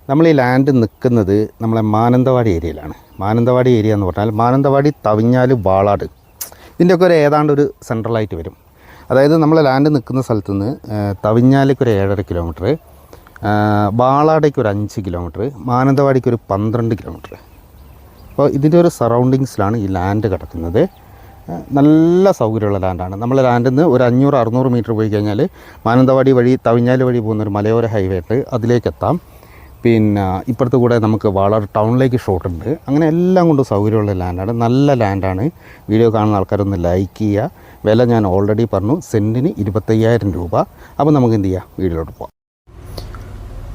നമ്മൾ ഈ ലാൻഡ് നിൽക്കുന്നത് നമ്മളെ മാനന്തവാടി ഏരിയയിലാണ്. മാനന്തവാടി ഏരിയ എന്ന് പറഞ്ഞാൽ മാനന്തവാടി, തവിഞ്ഞാൽ, വാളാട്, ഇതിൻ്റെയൊക്കെ ഒരു ഏതാണ്ട് ഒരു സെൻട്രലായിട്ട് വരും. അതായത് നമ്മൾ ലാൻഡ് നിൽക്കുന്ന സ്ഥലത്ത് നിന്ന് തവിഞ്ഞാലേക്ക് ഒരു 7.5 കിലോമീറ്റർ, വാളാടേക്ക് ഒരു 5 കിലോമീറ്റർ, മാനന്തവാടിക്ക് ഒരു 12 കിലോമീറ്റർ. അപ്പോൾ ഇതിൻ്റെ ഒരു സറൗണ്ടിങ്സിലാണ് ഈ ലാൻഡ് കിടക്കുന്നത്. നല്ല സൗകര്യമുള്ള ലാൻഡാണ്. നമ്മൾ ലാൻഡിൽ നിന്ന് ഒരു 500-600 മീറ്റർ പോയി കഴിഞ്ഞാൽ മാനന്തവാടി വഴി തവിഞ്ഞാൽ വഴി പോകുന്നൊരു മലയോര ഹൈവേ ഉണ്ട്, അതിലേക്കെത്താം. പിന്നെ ഇപ്പുറത്ത് കൂടെ നമുക്ക് വാളാട് ടൗണിലേക്ക് ഷോട്ടുണ്ട്. അങ്ങനെ എല്ലാം കൊണ്ടും സൗകര്യമുള്ള ലാൻഡാണ്, നല്ല ലാൻഡാണ്. വീഡിയോ കാണുന്ന ആൾക്കാരൊന്ന് ലൈക്ക് ചെയ്യുക. വില ഞാൻ ഓൾറെഡി പറഞ്ഞു, സെൻറ്റിന് 25,000 രൂപ. അപ്പോൾ നമുക്ക് എന്ത് ചെയ്യാം, വീഡിയോയിലോട്ട് പോകാം.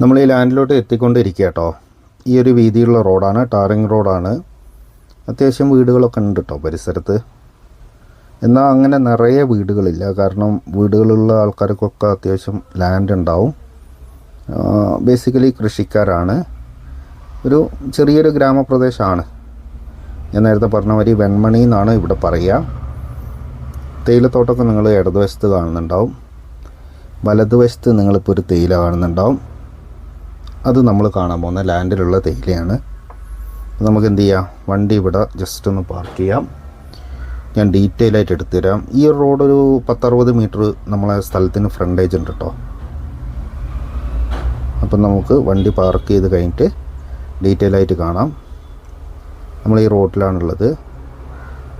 നമ്മൾ ഈ ലാൻഡിലോട്ട് എത്തിക്കൊണ്ടിരിക്കുക കേട്ടോ. ഈ ഒരു വീതിയുള്ള റോഡാണ്, ടാറിങ് റോഡാണ്. അത്യാവശ്യം വീടുകളൊക്കെ ഉണ്ട് കേട്ടോ പരിസരത്ത്. എന്നാൽ അങ്ങനെ നിറയെ വീടുകളില്ല, കാരണം വീടുകളുള്ള ആൾക്കാർക്കൊക്കെ അത്യാവശ്യം ലാൻഡ് ഉണ്ടാവും. ബേസിക്കലി കൃഷിക്കാരാണ്. ഒരു ചെറിയൊരു ഗ്രാമപ്രദേശമാണ്. ഞാൻ നേരത്തെ പറഞ്ഞ മാതിരി വെൺമണി എന്നാണ് ഇവിടെ പറയുക. തേയിലത്തോട്ടമൊക്കെ നിങ്ങൾ ഇടതുവശത്ത് കാണുന്നുണ്ടാവും, വലതുവശത്ത് നിങ്ങളിപ്പോൾ ഒരു തേയില കാണുന്നുണ്ടാവും. അത് നമ്മൾ കാണാൻ പോകുന്ന ലാൻഡിലുള്ള തേയിലയാണ്. നമുക്ക് എന്ത് ചെയ്യാം, വണ്ടി ഇവിടെ ജസ്റ്റ് ഒന്ന് പാർക്ക് ചെയ്യാം. ഞാൻ ഡീറ്റെയിൽ ആയിട്ട് എടുത്തുതരാം. ഈ റോഡ് ഒരു 10-60 മീറ്റർ നമ്മളെ സ്ഥലത്തിന് ഫ്രണ്ടേജ് ഉണ്ട് കേട്ടോ. അപ്പം നമുക്ക് വണ്ടി പാർക്ക് ചെയ്ത് കഴിഞ്ഞിട്ട് ഡീറ്റെയിൽ ആയിട്ട് കാണാം. നമ്മൾ ഈ റോഡിലാണുള്ളത്.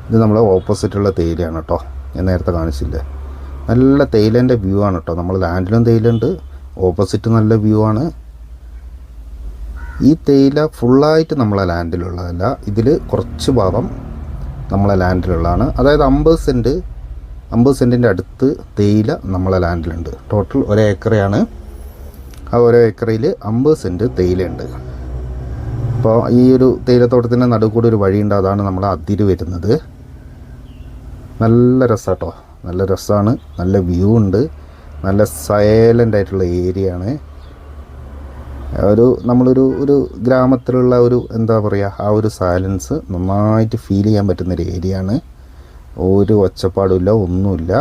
ഇത് നമ്മളെ ഓപ്പോസിറ്റുള്ള തേയിലയാണ് കേട്ടോ, ഞാൻ നേരത്തെ കാണിച്ചില്ലേ. നല്ല തേയിലേൻ്റെ വ്യൂ ആണ് കേട്ടോ. നമ്മൾ ലാൻഡിലും തേയിലുണ്ട്, ഓപ്പോസിറ്റ് നല്ല വ്യൂ ആണ്. ഈ തേയില ഫുള്ളായിട്ട് നമ്മളെ ലാൻഡിലുള്ളതല്ല, ഇതിൽ കുറച്ച് ഭാഗം നമ്മളെ ലാൻഡിലുള്ളതാണ്. അതായത് 50 സെൻറ്റിൻ്റെ അടുത്ത് തേയില നമ്മളെ ലാൻഡിലുണ്ട്. ടോട്ടൽ 1 ഏക്കറയാണ്. ആ 1 ഏക്കറയിൽ 50 സെൻറ്റ് തേയിലയുണ്ട്. അപ്പോൾ ഈ ഒരു തേയിലത്തോട്ടത്തിൻ്റെ നടുക്കൂടെ ഒരു വഴിയുണ്ട്, അതാണ് നമ്മുടെ അതിര് വരുന്നത്. നല്ല രസം കേട്ടോ, നല്ല രസമാണ്. നല്ല വ്യൂ ഉണ്ട്, നല്ല സൈലൻ്റ് ആയിട്ടുള്ള ഏരിയ ആണ്. നമ്മളൊരു ഗ്രാമത്തിലുള്ള ഒരു എന്താ പറയുക, ആ ഒരു സൈലൻസ് നന്നായിട്ട് ഫീൽ ചെയ്യാൻ പറ്റുന്നൊരു ഏരിയ ആണ്. ഒരു ഒച്ചപ്പാടുമില്ല, ഒന്നുമില്ല.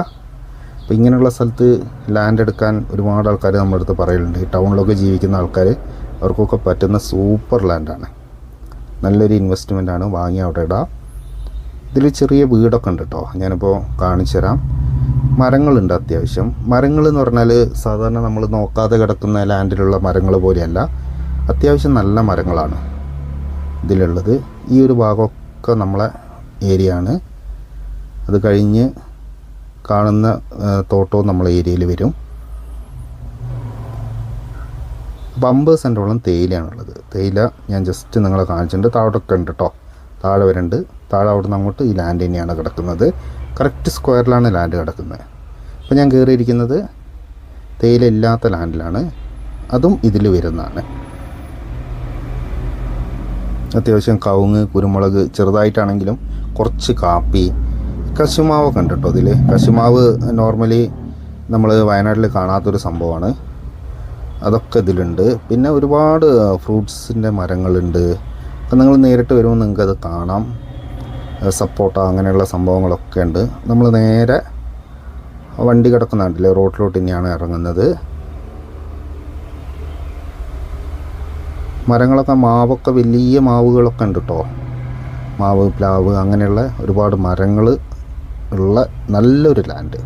അപ്പോൾ ഇങ്ങനെയുള്ള സ്ഥലത്ത് ലാൻഡ് എടുക്കാൻ ഒരുപാട് ആൾക്കാർ നമ്മുടെ അടുത്ത് പറയലുണ്ട്. ഈ ടൗണിലൊക്കെ ജീവിക്കുന്ന ആൾക്കാർ, അവർക്കൊക്കെ പറ്റുന്ന സൂപ്പർ ലാൻഡാണ്. നല്ലൊരു ഇൻവെസ്റ്റ്മെൻറ്റാണ്, വാങ്ങി അവിടെ ഇടാം. ഇതിൽ ചെറിയ വീടൊക്കെ ഉണ്ട് കേട്ടോ, ഞാനിപ്പോൾ കാണിച്ചു തരാം. മരങ്ങളുണ്ട് അത്യാവശ്യം. മരങ്ങൾ എന്ന് പറഞ്ഞാൽ സാധാരണ നമ്മൾ നോക്കാതെ കിടക്കുന്ന ലാൻഡിലുള്ള മരങ്ങൾ പോലെയല്ല, അത്യാവശ്യം നല്ല മരങ്ങളാണ് ഇതിലുള്ളത്. ഈ ഒരു ഭാഗമൊക്കെ നമ്മളെ ഏരിയ ആണ്. അത് കഴിഞ്ഞ് കാണുന്ന തോട്ടവും നമ്മളെ ഏരിയയിൽ വരും. അപ്പോൾ 50 സെൻറ്റോളം തേയിലയാണുള്ളത്. തേയില ഞാൻ ജസ്റ്റ് നിങ്ങളെ കാണിച്ചിട്ടുണ്ട്. താഴോട്ടൊക്കെ ഉണ്ട് കേട്ടോ, താഴെ വരുന്നുണ്ട്. താഴെ അവിടെ നിന്ന് അങ്ങോട്ട് ഈ ലാൻഡ് തന്നെയാണ് കിടക്കുന്നത്. കറക്റ്റ് സ്ക്വയറിലാണ് ലാൻഡ് കിടക്കുന്നത്. അപ്പോൾ ഞാൻ കയറിയിരിക്കുന്നത് തേയില ഇല്ലാത്ത ലാൻഡിലാണ്, അതും ഇതിൽ വരുന്നതാണ്. അത്യാവശ്യം കവുങ്ങ്, കുരുമുളക്, ചെറുതായിട്ടാണെങ്കിലും കുറച്ച് കാപ്പി, കശുമാവൊക്കെ ഉണ്ട് കേട്ടോ ഇതിൽ. കശുമാവ് നോർമലി നമ്മൾ വയനാട്ടിൽ കാണാത്തൊരു സംഭവമാണ്, അതൊക്കെ ഇതിലുണ്ട്. പിന്നെ ഒരുപാട് ഫ്രൂട്ട്സിൻ്റെ മരങ്ങളുണ്ട്. അപ്പം നിങ്ങൾ നേരിട്ട് വരുമ്പോൾ നിങ്ങൾക്കത് കാണാം. സപ്പോട്ട അങ്ങനെയുള്ള സംഭവങ്ങളൊക്കെ ഉണ്ട്. നമ്മൾ നേരെ വണ്ടി കിടക്കുന്നുണ്ടല്ലേ, റോഡിലോട്ട് തന്നെയാണ് ഇറങ്ങുന്നത്. മരങ്ങളൊക്കെ, മാവൊക്കെ, വലിയ മാവുകളൊക്കെ ഉണ്ട് കേട്ടോ. മാവ്, പ്ലാവ്, അങ്ങനെയുള്ള ഒരുപാട് മരങ്ങൾ ഉള്ള നല്ലൊരു ലാൻഡ്.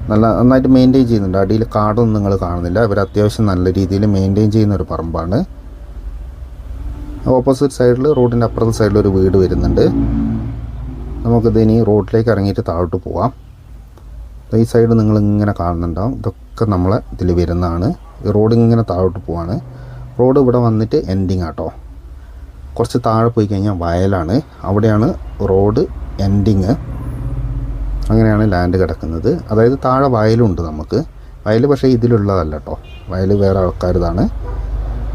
നന്നായിട്ട് മെയിൻറ്റെയിൻ ചെയ്യുന്നുണ്ട്. അടിയിൽ കാടൊന്നും നിങ്ങൾ കാണുന്നില്ല. ഇവർ അത്യാവശ്യം നല്ല രീതിയിൽ മെയിൻറ്റെയിൻ ചെയ്യുന്നൊരു പറമ്പാണ്. ഓപ്പോസിറ്റ് സൈഡിൽ, റോഡിൻ്റെ അപ്പുറത്തെ സൈഡിൽ ഒരു വീട് വരുന്നുണ്ട്. നമുക്കിത് ഇനി റോഡിലേക്ക് ഇറങ്ങിയിട്ട് താഴോട്ട് പോവാം. ഈ സൈഡ് നിങ്ങൾ ഇങ്ങനെ കാണുന്നുണ്ടാവും. ഇതൊക്കെ നമ്മളെ ഇതിൽ വരുന്നതാണ്. ഈ റോഡ് ഇങ്ങനെ താഴോട്ട് പോവാണ്. റോഡ് ഇവിടെ വന്നിട്ട് എൻഡിങ് ആട്ടോ. കുറച്ച് താഴെ പോയി കഴിഞ്ഞാൽ വയലാണ്, അവിടെയാണ് റോഡ് എൻഡിങ്. അങ്ങനെയാണ് ലാൻഡ് കിടക്കുന്നത്. അതായത് താഴെ വയലുണ്ട് നമുക്ക്. വയൽ പക്ഷേ ഇതിലുള്ളതല്ല കേട്ടോ, വയൽ വേറെ ആൾക്കാരതാണ്.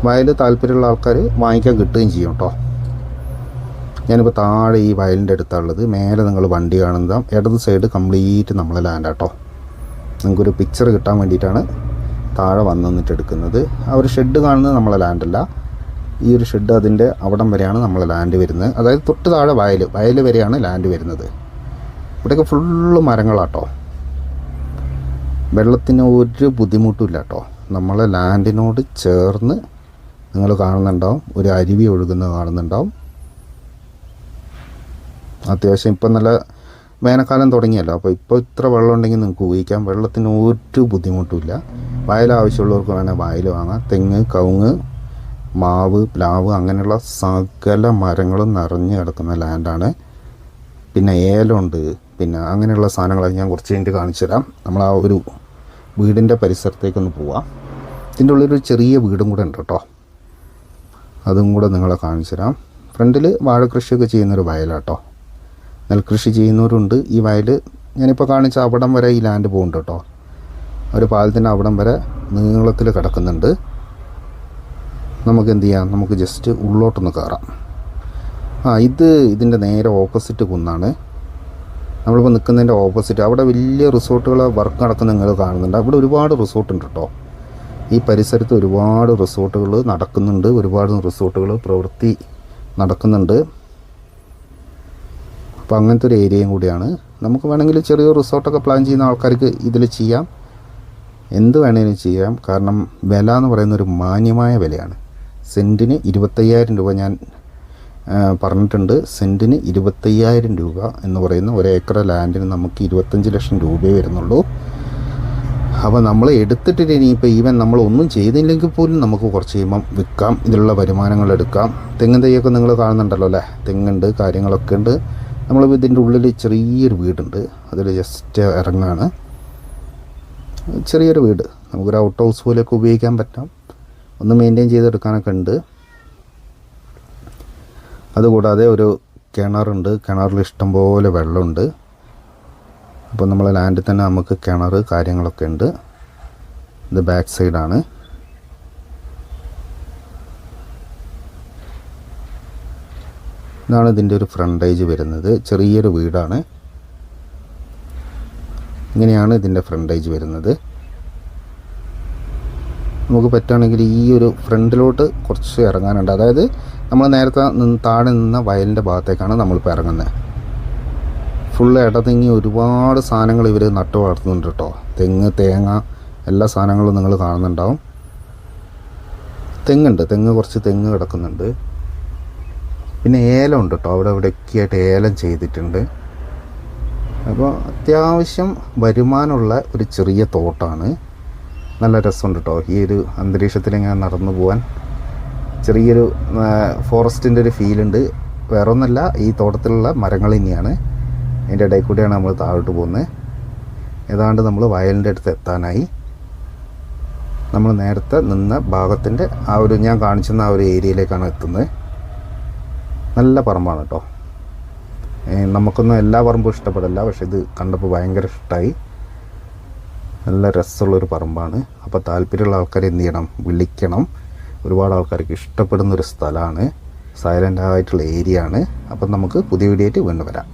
വയൽ താല്പര്യമുള്ള ആൾക്കാർ വാങ്ങിക്കാൻ കിട്ടുകയും ചെയ്യും കേട്ടോ. ഞാനിപ്പോൾ താഴെ ഈ വയലിൻ്റെ അടുത്താണുള്ളത്. മേലെ നിങ്ങൾ വണ്ടി കാണുന്ന ഇടത് സൈഡ് കംപ്ലീറ്റ് നമ്മളെ ലാൻഡാട്ടോ. നിങ്ങൾക്കൊരു പിക്ചർ കിട്ടാൻ വേണ്ടിയിട്ടാണ് താഴെ വന്നിട്ട് എടുക്കുന്നത്. ആ ഒരു ഷെഡ് കാണുന്നത് നമ്മളെ ലാൻഡല്ല. ഈ ഒരു ഷെഡ് അതിൻ്റെ അവിടം വരെയാണ് നമ്മളെ ലാൻഡ് വരുന്നത്. അതായത് തൊട്ട് താഴെ വയൽ വരെയാണ് ലാൻഡ് വരുന്നത്. ഇവിടെയൊക്കെ ഫുള്ള് മരങ്ങളാട്ടോ. വെള്ളത്തിന് ഒരു ബുദ്ധിമുട്ടുമില്ല കേട്ടോ. നമ്മളെ ലാൻഡിനോട് ചേർന്ന് നിങ്ങൾ കാണുന്നുണ്ടാവും, ഒരു അരുവി ഒഴുകുന്നത് കാണുന്നുണ്ടാവും. അത്യാവശ്യം ഇപ്പം നല്ല വേനൽക്കാലം തുടങ്ങിയല്ലോ, അപ്പോൾ ഇപ്പോൾ ഇത്ര വെള്ളം ഉണ്ടെങ്കിൽ നിങ്ങൾക്ക് ഉപയോഗിക്കാം. വെള്ളത്തിന് ഒരു ബുദ്ധിമുട്ടുമില്ല. വയൽ ആവശ്യമുള്ളവർക്ക് വേണേൽ വയൽ വാങ്ങാം. തെങ്ങ്, കവുങ്ങ്, മാവ്, പ്ലാവ് അങ്ങനെയുള്ള സകല മരങ്ങളും നിറഞ്ഞു കിടക്കുന്ന ലാൻഡാണ്. പിന്നെ ഏലമുണ്ട്, പിന്നെ അങ്ങനെയുള്ള സാധനങ്ങളൊക്കെ ഞാൻ കുറച്ച് കഴിഞ്ഞിട്ട് കാണിച്ചു തരാം. നമ്മൾ ആ ഒരു വീടിൻ്റെ പരിസരത്തേക്കൊന്ന് പോവാം. ഇതിൻ്റെ ഉള്ളിലൊരു ചെറിയ വീടും കൂടെ ഉണ്ട് കേട്ടോ, അതും കൂടെ നിങ്ങളെ കാണിച്ചു തരാം. ഫ്രണ്ടിൽ വാഴക്കൃഷിയൊക്കെ ചെയ്യുന്നൊരു വയലാട്ടോ, നെൽകൃഷി ചെയ്യുന്നവരുണ്ട്. ഈ വയൽ ഞാനിപ്പോൾ കാണിച്ച അവിടം വരെ ഈ ലാൻഡ് പോകുന്നുണ്ട് കേട്ടോ. ഒരു പാലത്തിൻ്റെ അവിടം വരെ നീളത്തിൽ കിടക്കുന്നുണ്ട്. നമുക്ക് എന്ത് ചെയ്യാം, നമുക്ക് ജസ്റ്റ് ഉള്ളോട്ടൊന്ന് കയറാം. ഇതിൻ്റെ നേരെ ഓപ്പോസിറ്റ് കുന്നാണ്. നമ്മളിപ്പോൾ നിൽക്കുന്നതിൻ്റെ ഓപ്പോസിറ്റ് അവിടെ വലിയ റിസോർട്ടുകൾ വർക്ക് നടക്കുന്ന നിങ്ങൾ കാണുന്നുണ്ട്. അവിടെ ഒരുപാട് റിസോർട്ടുണ്ട് കേട്ടോ. ഈ പരിസരത്ത് ഒരുപാട് റിസോർട്ടുകൾ നടക്കുന്നുണ്ട്, ഒരുപാട് റിസോർട്ടുകൾ പ്രവൃത്തി നടക്കുന്നുണ്ട്. അപ്പോൾ അങ്ങനത്തെ ഒരു ഏരിയയും കൂടിയാണ്. നമുക്ക് വേണമെങ്കിൽ ചെറിയ റിസോർട്ടൊക്കെ പ്ലാൻ ചെയ്യുന്ന ആൾക്കാർക്ക് ഇതിൽ ചെയ്യാം, എന്ത് വേണമെങ്കിലും ചെയ്യാം. കാരണം വില എന്ന് പറയുന്നൊരു മാന്യമായ വിലയാണ്. സെൻറ്റിന് 25,000 രൂപ ഞാൻ പറഞ്ഞിട്ടുണ്ട്. സെൻറ്റിന് 25,000 രൂപ എന്ന് പറയുന്ന ഒരു ഏക്കർ ലാൻഡിന് നമുക്ക് 25 ലക്ഷം രൂപയെ വരുന്നുള്ളൂ. അപ്പോൾ നമ്മൾ എടുത്തിട്ട് ഇനിയിപ്പോൾ ഈവൻ നമ്മളൊന്നും ചെയ്തില്ലെങ്കിൽ പോലും നമുക്ക് കുറച്ച് കഴിയുമ്പം വിൽക്കാം, ഇതിലുള്ള വരുമാനങ്ങൾ എടുക്കാം. തെങ്ങും തൈയൊക്കെ നിങ്ങൾ കാണുന്നുണ്ടല്ലോ അല്ലേ, തെങ്ങുണ്ട്, കാര്യങ്ങളൊക്കെ ഉണ്ട്. നമ്മൾ ഇതിൻ്റെ ഉള്ളിൽ ചെറിയൊരു വീടുണ്ട്, അതിൽ ജസ്റ്റ് ഇറങ്ങാണ്. ചെറിയൊരു വീട്, നമുക്കൊരു ഔട്ട് ഹൗസ് പോലെയൊക്കെ ഉപയോഗിക്കാൻ പറ്റാം, ഒന്ന് മെയിൻറ്റെയിൻ ചെയ്തെടുക്കാനൊക്കെ ഉണ്ട്. അതുകൂടാതെ ഒരു കിണറുണ്ട്, കിണറിൽ ഇഷ്ടംപോലെ വെള്ളമുണ്ട്. അപ്പോൾ നമ്മളെ ലാൻഡിൽ തന്നെ നമുക്ക് കിണർ കാര്യങ്ങളൊക്കെ ഉണ്ട്. ഇത് ബാക്ക് സൈഡാണ്. ഇതാണ് ഇതിൻ്റെ ഒരു ഫ്രണ്ടേജ് വരുന്നത്. ചെറിയൊരു വീടാണ്. ഇങ്ങനെയാണ് ഇതിൻ്റെ ഫ്രണ്ടേജ് വരുന്നത്. നമുക്ക് പറ്റുകയാണെങ്കിൽ ഈ ഒരു ഫ്രണ്ടിലോട്ട് കുറച്ച് ഇറങ്ങാനുണ്ട്. അതായത് നമ്മൾ നേരത്തെ താഴെ നിന്ന വയലിൻ്റെ ഭാഗത്തേക്കാണ് നമ്മളിപ്പോൾ ഇറങ്ങുന്നത്. ഫുള്ള് ഇടതിങ്ങി ഒരുപാട് സാധനങ്ങൾ ഇവർ നട്ടു വളർത്തുന്നുണ്ട് കേട്ടോ. തെങ്ങ്, തേങ്ങ, എല്ലാ സാധനങ്ങളും നിങ്ങൾ കാണുന്നുണ്ടാവും. തെങ്ങ് കുറച്ച് തെങ്ങ് കിടക്കുന്നുണ്ട്. പിന്നെ ഏലം ഉണ്ട് കേട്ടോ, അവിടെ ഇവിടെയൊക്കെ ആയിട്ട് ഏലം ചെയ്തിട്ടുണ്ട്. അപ്പോൾ അത്യാവശ്യം വരുമാനമുള്ള ഒരു ചെറിയ തോട്ടാണ്. നല്ല രസമുണ്ട് കേട്ടോ ഈ ഒരു അന്തരീക്ഷത്തിലിങ്ങനെ നടന്നു പോകാൻ. ചെറിയൊരു ഫോറസ്റ്റിൻ്റെ ഒരു ഫീലുണ്ട്. വേറെ ഒന്നല്ല, ഈ തോട്ടത്തിലുള്ള മരങ്ങൾ തന്നെയാണ്. അതിൻ്റെ ഇടയിൽ കൂടെയാണ് നമ്മൾ താഴോട്ട് പോകുന്നത്. ഏതാണ്ട് നമ്മൾ വയലിൻ്റെ അടുത്ത് എത്താനായി. നമ്മൾ നേരത്തെ നിന്ന ഭാഗത്തിൻ്റെ ആ ഒരു ഞാൻ കാണിച്ചെന്ന ആ ഒരു ഏരിയയിലേക്കാണ് എത്തുന്നത്. നല്ല പറമ്പാണ് കേട്ടോ. നമുക്കൊന്നും എല്ലാ പറമ്പും ഇഷ്ടപ്പെടില്ല, പക്ഷേ ഇത് കണ്ടപ്പോൾ ഭയങ്കര ഇഷ്ടമായി. നല്ല രസമുള്ളൊരു പറമ്പാണ്. അപ്പോൾ താല്പര്യമുള്ള ആൾക്കാർ എന്ത് ചെയ്യണം, വിളിക്കണം. ഒരുപാട് ആൾക്കാർക്ക് ഇഷ്ടപ്പെടുന്നൊരു സ്ഥലമാണ്, സൈലൻ്റ് ആയിട്ടുള്ള ഏരിയ ആണ്. അപ്പം നമുക്ക് പുതിയ വീഡിയോ ആയിട്ട് വീണ്ടും വരാം.